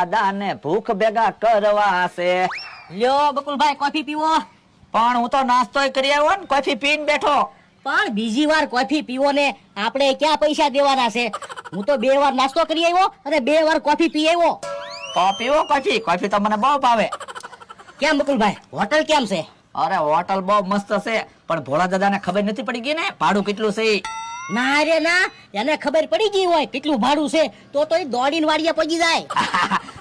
દાદાને ભૂખ ભેગા કરવા છે. લ્યો બકુલભાઈ કોફી પીવો. પણ હું તો નાસ્તોય કરી આવ્યો ને, કોફી પીને બેઠો. પણ બીજી વાર કોફી પીવો ને આપણે ક્યાં પૈસા દેવાના છે? હું તો 2 વાર નાસ્તો કરી આવ્યો અને 2 વાર કોફી પી આવ્યો. તો પીવો કોફી. કોફી તો મને બહુ ભાવે. કેમ બકુલભાઈ, હોટલ કેમ છે? અરે હોટલ બહુ મસ્ત છે, પણ ભોળા દાદાને ખબર નથી પડી ગઈ ને ભાડું કેટલું છે. ના રે ના, એને ખબર પડી ગઈ હોય કેટલું ભાડું છે તો એ દોડીને વાડીએ પહોંચી જાય.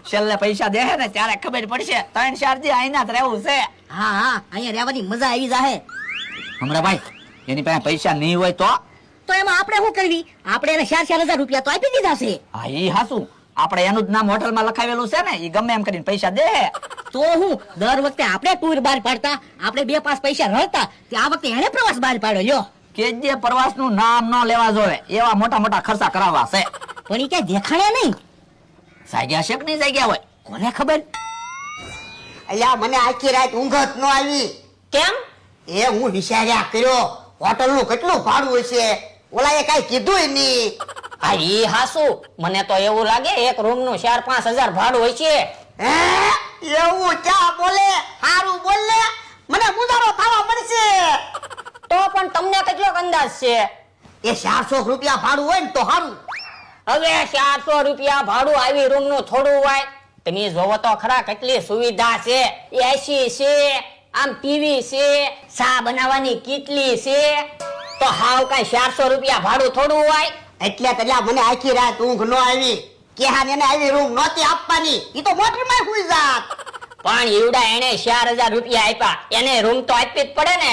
છેલ્લે પૈસા દે ને ત્યારે ખબર પડશે. 3-4 દી અહીંયા જ રહેવું છે. હા હા, અહીંયા રહેવાની મજા આવી જાહે. હમણાં ભાઈ એની પાસે પૈસા નહીં હોય તો એમાં આપણે શું કરવી? આપણે એને 4,000 રૂપિયા તો આપી દીધા છે. હા ઈ હાસું. આપણે એનું જ નામ હોટલમાં લખાવેલું છે ને, ઈ ગમે એમ કરીને પૈસા દે. તો હું દર વખતે આપણે ટૂર બહાર પાડતા, આપણે 2-5 પૈસા રળતા, તે આ વખતે એને પ્રવાસ બહાર પાડ્યો. લ્યો કે જે પ્રવાસ નું નામ ન લેવા જોવે એવા મોટા મોટા ખર્ચા કરાવવા છે. પણ ઈ ક્યાં દેખાડ્યા નહીં. જાગ્યા છે કે નહીં જાગ્યા હોય કોને ખબર? અલ્યા મને આખી રાત ઊંઘ જ ન આવી. કેમ? એ હું વિચાર્યા કર્યો હોટલ નું કેટલું ભાડું હશે, ઓલાએ કઈ કીધું નહીં. હા ઈ હાસુ, મને તો એવું લાગે એક રૂમ નું 4-5 હજાર ભાડું હોય છે. હે એવું ક્યાં બોલે? હારું બોલ ને, મને ગુજારો થવા મળશે. તો પણ તમને કેટલો અંદાજ છે? એ 400 રૂપિયા ભાડું હોય ને તો સારું. હવે 400 રૂપિયા ભાડું આવી રૂમ નું થોડું હોય? તમે જોવો તો ખરા કેટલી સુવિધા છે. એસી છે, આમ ટીવી છે, ચા બનાવવાની કીટલી છે. તો હાવ કઈ 400 રૂપિયા ભાડું થોડું હોય? એટલે કલ્યા મને આખી રાત ઊંઘ ન આવી. કેહાન એને આવી રૂમ નહોતી આપવાની, ઈ તો મોટરમાં હુઈ જાત. પણ ઈવડા એને 4,000 રૂપિયા આપ્યા, એને રૂમ તો આપવી જ પડે ને.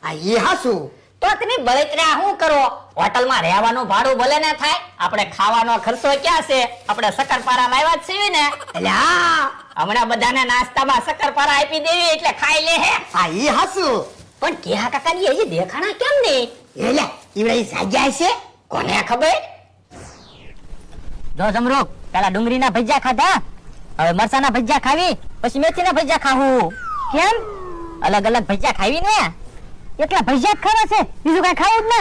આ ઈ હાસું. તો તમે બળતરા શું કરો? હોટલમાં રહેવાનું ભાડું ભલે ને થાય, આપણે ખાવાનો ખર્ચો ક્યાં છે? આપણે શક્કરપારા લાવ્યા જ છીએ ને. એટલે હા, હમણાં બધાને નાસ્તામાં શક્કરપારા આપી દેવી એટલે ખાઈ લે હે. આ ઈ હાસું. પણ કેહા કાકાની હજી દેખાણા કેમ નહીં? એટલે ઈવડા ઈ જાગ્યા છે. કોને ખબર? જો જમરૂક, પેલા ડુંગળીના ભજીયા ખાધા, હવે મરચાના ભજીયા ખાવી, પછી મેથીના ભજીયા ખાવું. કેમ? અલગ અલગ ભજીયા ખાવી ને. એટલા ભજીયા ખાવા છે, બીજું કઈ ખાવું જ ને.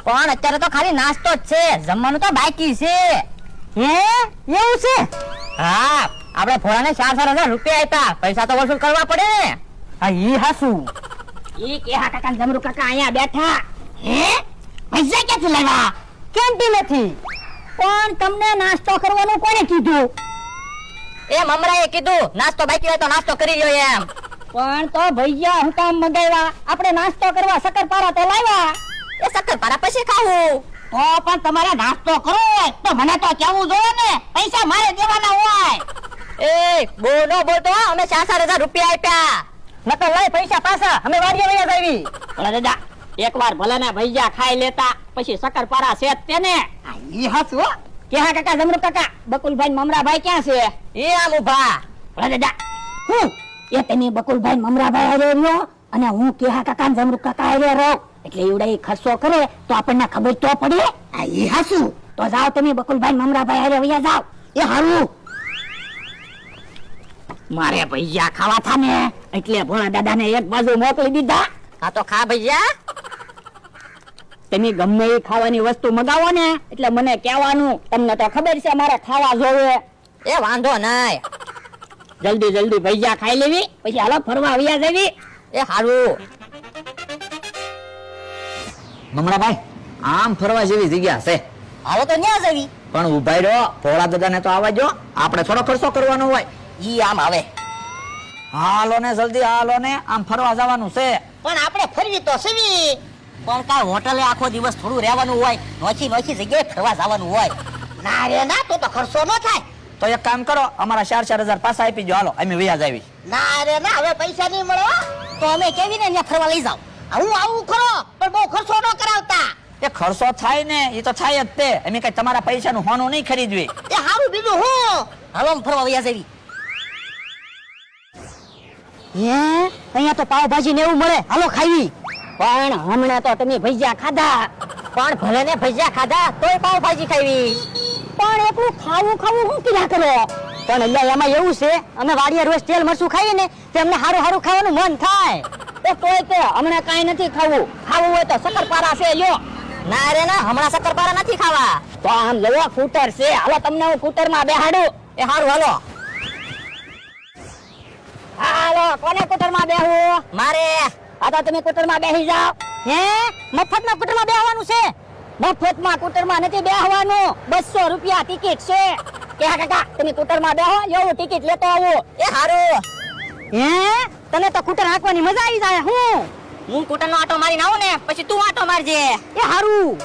પણ અત્યારે તો ખાલી નાસ્તો જ છે, જમવાનું તો બાકી છે. હે એવું છે? હા, આપણે ભોળાને 4,000 રૂપિયા આપ્યા, પૈસા તો વસૂલ કરવા પડે ને. હા ઈ હાસું. ઈ કેહા કાકા જમરૂક કાકા અહીંયા બેઠા. હે ભજીયા ક્યાંથી લાવ્યા? કેન્ટીનેથી. પણ તમને નાસ્તો કરવાનું કોણે કીધું? એ મમરાએ કીધું નાસ્તો બાકી હોય તો નાસ્તો કરી લ્યો એમ. પણ તો ભૈયા હું કામ મંગાવ્યા? આપણે નાસ્તો કરવા શક્કરપારા તો લાવ્યા. એ શક્કરપારા પછી ખાવું. તો પણ તમારે નાસ્તો કરવો હોય તો મને તો કહેવું જોઈએ ને, પૈસા મારે દેવાના હોય. એ બહુ નો બોલતો, અમે 4,000 રૂપિયા આપ્યા. નકર લઈ પૈસા પાછા, અમે વાડીએ વયા જાવી. ઓલા દાદા એકવાર ભલે ને ભૈયા ખાઈ લેતા, પછી શક્કરપારા છે તેને. આ ઈ હાસું હો. કેહા કાકા જમરૂક કાકા, બકુલભાઈ મમરાભાઈ ક્યાં છે? એ આમ ઉભા. ઓલા દાદા હું એ તમે બકુલભાઈ મમરાભાઈ હારે રહ્યો અને હું કેહા કાકા જમરૂક કાકા હારે રહો, એટલે એવડા એ ખર્ચો કરે તો આપણને ખબર તો પડે. આ ઈ હાસું. તો જાઓ તમે બકુલભાઈ મમરાભાઈ હારે વયા જાઓ. એ હારું. મારે ભૈયા ખાવા થા ને એટલે ભોળા દાદાને એક બાજુ મોકલી દીધા. હા તો ખા ભૈયા. તમે ગમે એ ખાવાની વસ્તુ મગાવો ને એટલે મને કહેવાનું, તમને તો ખબર છે મારે ખાવા જોવે. એ વાંધો નહીં, જલ્દી જલ્દી ભૈયા ખાઈ લેવી, પછી હાલો ફરવા આવ્યા જવી. એ હારું. મમરાભાઈ આમ ફરવા જેવી જગ્યા છે, હાલો તો ન્યા જવી. પણ ઉભાઈ રહ્યો, ભોળા દાદાને તો આવવા જો, આપણે થોડો ખર્ચો કરવાનો હોય. ઈ આમ આવે. હાલો ને જલ્દી હાલો ને, આમ ફરવા જવાનું છે. પણ આપણે ફરવી તો સવી. પણ કાલ હોટલે આખો દિવસ થોડું રહેવાનું હોય, નોખી નોખી જગ્યાએ ફરવા જવાનું હોય. ના રે ના, તો ખર્ચો ન થાય. તો એક કામ કરો, અમારા 4,000 પાછા આપી જો, હાલો અમે વયા જાવી. ના રે ના, હવે પૈસા નહીં મળે હો. તો અમે કેવી ને ત્યાં ફરવા લઈ જાવ. હું આવું ખરો, પણ બહુ ખર્ચો ન કરાવતા. એ ખર્ચો થાય ને, એ તો થાય જ તે. અમે કઈ તમારા પૈસાનું હોનું નહીં ખરીદવી. એ હારું બીજું હું. હાલો ફરવા વયા જવી. હે અહીંયા તો પાવભાજી ને એવું મળે, હાલો ખાવી. પણ હમણાં તો તમે ભજીયા ખાધા. પણ ભલે ને ભજીયા ખાધા તોય પાવભાજી ખાવી. પણ એટલું ખાવું ખાવું શું કર્યા કરો? પણ અહીંયા એમાં એવું છે, અમે વાડીએ રોજ તેલ મરચું ખાઈએ ને તો અમને હારું હારું ખાવાનું મન થાય. તો તોય તે હમણાં કાંઈ નથી ખાવું. ખાવું હોય તો શક્કરપારા છે લ્યો. ના રે ના, હમણાં શક્કરપારા નથી ખાવા. તો આમ લવો કૂટર છે, હાલો તમને હું કૂટરમાં બેહાડું. એ હારું હાલો. હાલો કોને કુટરમાં બેહવું? મારે આ તો તમે કુટરમાં બેહી જાઓ. હે મફતમાં કુટરમાં બેહવાનું છે? મફતમાં કુટરમાં નથી બેહવાનું, 200 રૂપિયા ટિકિટ છે. કે હા કાકા તમે કુટરમાં બેહો, એવું ટિકિટ લેતો આવો. એ હારું હે તને તો કુટર હાંકવાની મજા આવી જાય. હું હું કુટરનો આટો મારીને આવું ને પછી તું આટો મારજે. એ હારું.